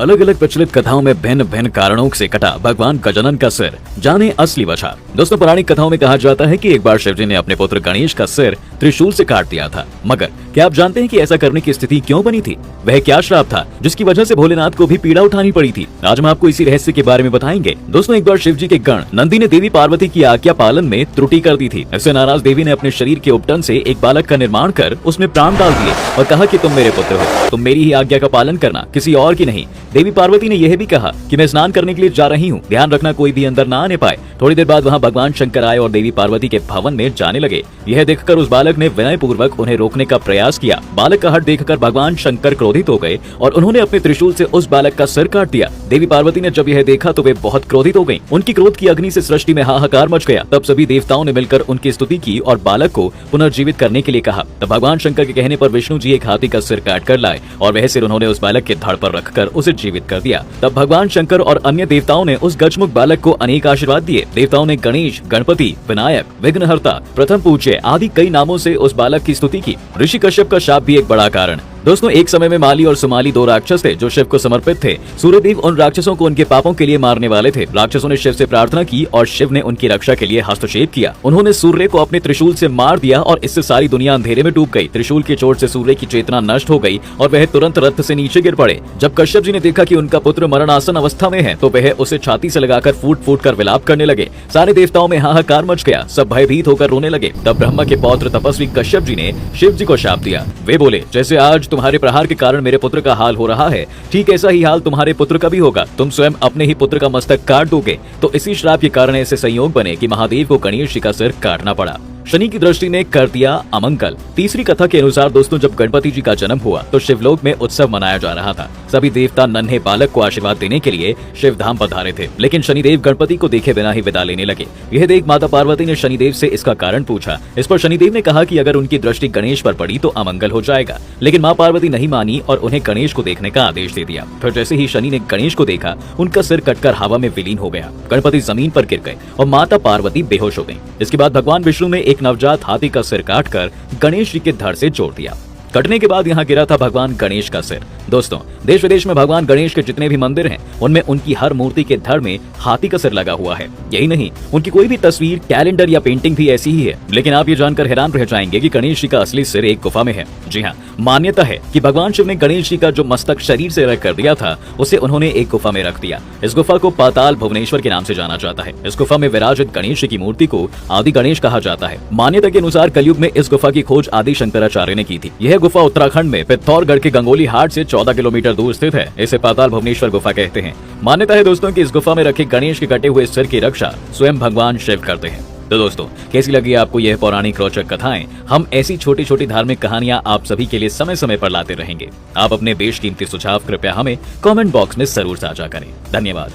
अलग अलग प्रचलित कथाओं में भिन्न भिन्न कारणों से कटा भगवान गजानन का सिर, जाने असली वजह। दोस्तों, पौराणिक कथाओं में कहा जाता है कि एक बार शिवजी ने अपने पुत्र गणेश का सिर त्रिशूल से काट दिया था। मगर क्या आप जानते हैं कि ऐसा करने की स्थिति क्यों बनी थी? वह क्या श्राप था जिसकी वजह से भोलेनाथ को भी पीड़ा उठानी पड़ी थी? आज हम आपको इसी रहस्य के बारे में बताएंगे। दोस्तों, एक बार शिवजी के गण नंदी ने देवी पार्वती की आज्ञा पालन में त्रुटि कर दी थी। इससे नाराज देवी ने अपने शरीर के उपटन से एक बालक का निर्माण कर उसमें प्राण डाल दिए और कहा कि तुम मेरे पुत्र हो, तुम मेरी ही आज्ञा का पालन करना, किसी और की नहीं। देवी पार्वती ने यह भी कहा कि मैं स्नान करने के लिए जा रही हूँ, ध्यान रखना कोई भी अंदर ना आने पाए। थोड़ी देर बाद वहाँ भगवान शंकर आए और देवी पार्वती के भवन में जाने लगे। यह देखकर उस बालक ने विनय पूर्वक उन्हें रोकने का प्रयास किया। बालक का हठ देखकर भगवान शंकर क्रोधित हो गए और उन्होंने अपने त्रिशूल से उस बालक का सिर काट दिया। देवी पार्वती ने जब यह देखा तो वे बहुत क्रोधित हो गयी। उनकी क्रोध की अग्नि से सृष्टि में हाहाकार मच गया। तब सभी देवताओं ने मिलकर उनकी स्तुति की और बालक को पुनर्जीवित करने के लिए कहा। तब भगवान शंकर के कहने पर विष्णु जी एक हाथी का सिर काट कर लाए और वह सिर उन्होंने उस बालक के धड़ पर रखकर उसे जीवित कर दिया। तब भगवान शंकर और अन्य देवताओं ने उस गजमुख बालक को अनेक आशीर्वाद दिए। देवताओं ने गणेश, गणपति, विनायक, विघ्नहर्ता, प्रथम पूज्य आदि कई नामों से उस बालक की स्तुति की। ऋषि कश्यप का शाप भी एक बड़ा कारण। दोस्तों, एक समय में माली और सुमाली दो राक्षस थे जो शिव को समर्पित थे। सूर्यदेव उन राक्षसों को उनके पापों के लिए मारने वाले थे। राक्षसों ने शिव से प्रार्थना की और शिव ने उनकी रक्षा के लिए हस्तक्षेप किया। उन्होंने सूर्य को अपने त्रिशूल से मार दिया और इससे सारी दुनिया अंधेरे में डूब गई। त्रिशूल की चोट से सूर्य की चेतना नष्ट हो गई और वह तुरंत रथ से नीचे गिर पड़े। जब कश्यप जी ने देखा कि उनका पुत्र मरणासन अवस्था में है तो वह उसे छाती से लगाकर फूट फूट कर विलाप करने लगे। सारे देवताओं में हाहाकार मच गया, सब भयभीत होकर रोने लगे। तब ब्रह्मा के पौत्र तपस्वी कश्यप जी ने शिव जी को शाप दिया। वे बोले, जैसे आज तुम्हारे प्रहार के मेरे पुत्र का हाल हो रहा है, ठीक ऐसा ही हाल तुम्हारे पुत्र का भी होगा। तुम स्वयं अपने ही पुत्र का मस्तक काट दोगे। तो इसी श्राप के कारण ऐसे संयोग बने कि महादेव को गणेश जी का सिर काटना पड़ा। शनि की दृष्टि ने कर दिया अमंगल। तीसरी कथा के अनुसार दोस्तों, जब गणपति जी का जन्म हुआ तो शिवलोक में उत्सव मनाया जा रहा था। सभी देवता नन्हे बालक को आशीर्वाद देने के लिए शिव धाम पधारे थे, लेकिन शनिदेव गणपति को देखे बिना ही विदा लेने लगे। यह देख माता पार्वती ने शनिदेव से इसका कारण पूछा। इस पर शनिदेव ने कहा कि अगर उनकी दृष्टि गणेश पर पड़ी तो अमंगल हो जाएगा, लेकिन माँ पार्वती नहीं मानी और उन्हें गणेश को देखने का आदेश दे दिया। फिर जैसे ही शनि ने गणेश को देखा, उनका सिर कटकर हवा में विलीन हो गया। गणपति जमीन पर गिर गए और माता पार्वती बेहोश हो गयी। इसके बाद भगवान विष्णु ने एक नवजात हाथी का सिर काटकर गणेश जी के धड़ से जोड़ दिया। कटने के बाद यहाँ गिरा था भगवान गणेश का सिर। दोस्तों, देश विदेश में भगवान गणेश के जितने भी मंदिर हैं, उनमें उनकी हर मूर्ति के धड़ में हाथी का सिर लगा हुआ है। यही नहीं, उनकी कोई भी तस्वीर, कैलेंडर या पेंटिंग भी ऐसी ही है। लेकिन आप ये जानकर हैरान रह जाएंगे कि गणेश जी का असली सिर एक गुफा में है। जी हाँ, मान्यता है कि भगवान शिव ने गणेश जी का जो मस्तक शरीर से अलग कर दिया था, उसे उन्होंने एक गुफा में रख दिया। इस गुफा को पाताल भुवनेश्वर के नाम से जाना जाता है। इस गुफा में विराजित गणेश जी की मूर्ति को आदि गणेश कहा जाता है। मान्यता के अनुसार कलयुग में इस गुफा की खोज आदि शंकराचार्य ने की थी। यह गुफा उत्तराखंड में पिथौरागढ़ के गंगोली हाट से 14 किलोमीटर दूर स्थित है। इसे पाताल भुवनेश्वर गुफा कहते हैं। मान्यता है दोस्तों कि इस गुफा में रखे गणेश के कटे हुए सिर की रक्षा स्वयं भगवान शिव करते हैं। तो दोस्तों, कैसी लगी आपको यह पौराणिक रोचक कथाएं? हम ऐसी छोटी छोटी धार्मिक कहानियां आप सभी के लिए समय समय पर लाते रहेंगे। आप अपने बेशकीमती सुझाव कृपया हमें कमेंट बॉक्स में जरूर साझा करें। धन्यवाद।